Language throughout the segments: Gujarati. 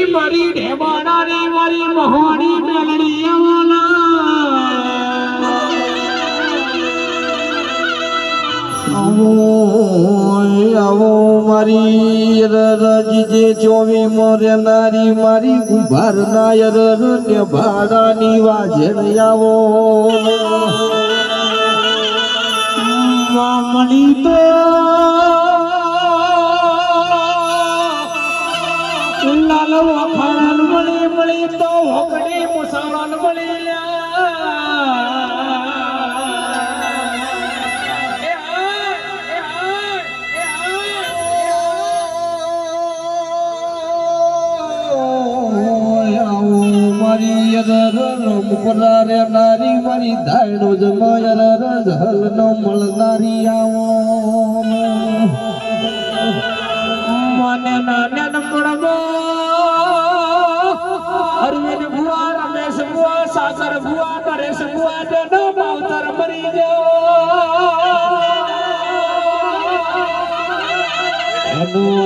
મારી ઢેબાડા મારી મહોણી મેલડી આવો મારી રજી ચોવી મોરે નારી મારી ઉભાર નાયર ને ભાડાની વાજણ આવો મળી તો લાલ વખાણ મળી તો હોકડી મુસાવણ મળી મુકલારે નારી મારી ધાયડો જમાયર રઝલ નો મળનારી આવો મને નાને પડબો અરવિંદ ભુવા રમેશ ભુવા સાગર ભુવા નરેશ ભુવા જનો માવતર મરી ગયો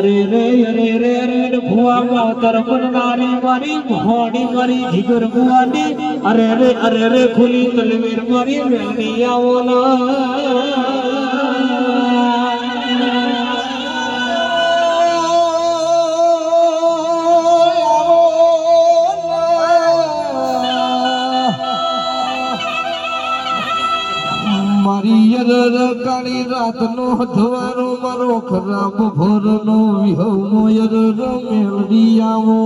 રે અરવિંદ ભુવા માવતર મરનારી મારી મોહણી મારી જીગર ભુવાની અરે રે ખુલી તલવીર મારી વેણી આવો કાળી રાત નો ધવારો મારો ખરાબ ભોર નો વિહવ મોયર મેળવી આવો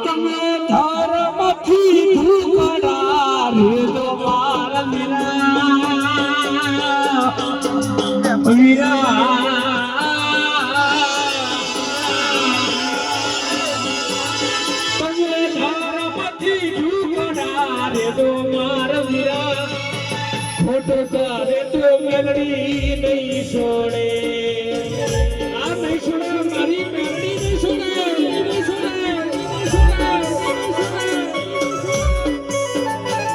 તમે ધાર માંથી ધૂકડા રે તો માર વીરા ફોટો તારે તો મેલડી નહીં છોડે આ નહીં છોડે મારી મેલડી નહીં છોડે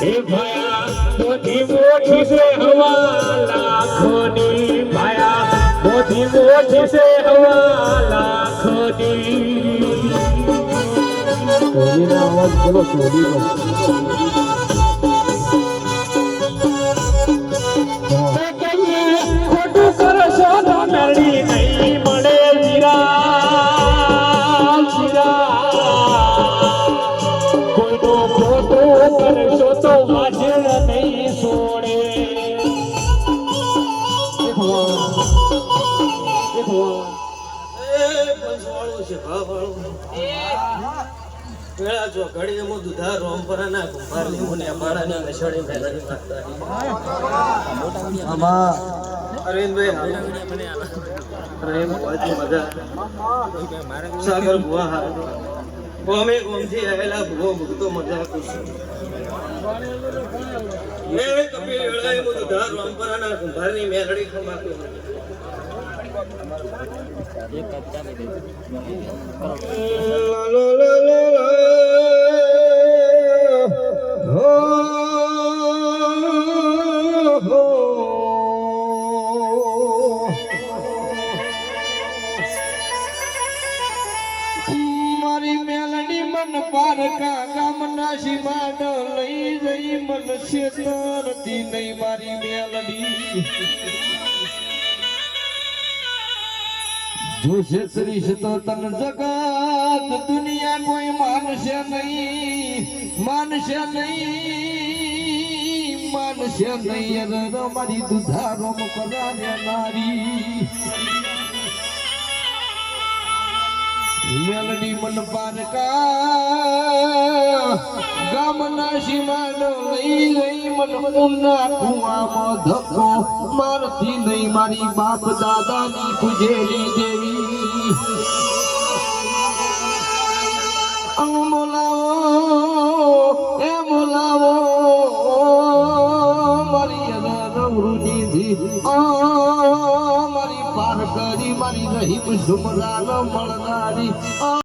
હે ભાયા મોટી મોટી છે હવા લાખોની ભાયા મોટી મોટી છે હવા લાખોની અવાજ બોલો છોડી મેલડી નહીં મળે કોઈનો ખોટો કરશો તો વાજણ નહીં છોડે ઘડી એમ દુધા રોમ પર ના કુંભાર ની મુને પાડા ને છોડી મેલડી માતા અરવિંદભાઈ સાગર ભુવા હારે ગોમે ગોમથી આવેલા ભુવો ભૂગતો મજા ખુશ મેં કપી વેળાએ મુ દુધા રોમપરાના કુંભારની મેલડી ખમાતો લાલો લાલો હો પારકા ગામના સીમાડ લઈ જઈ મન શેતરતી નહીં મારી મેલડી જો છેતરીશ તો તન જગત દુનિયા કોઈ માનશે નહીં મારી દુધારો કરાવે નારી મેલડી મન પારકા ગામના સીમાડો લઈ લઈ મન મુન્ના કુવામાં ધક્કો મારતી નહીં મારી બાપ દાદાની પૂજેલી દેવી બોલાવો મારી રવરુજી મારી પાર કરી મારી રહીમ ઝુમરાન મળનારી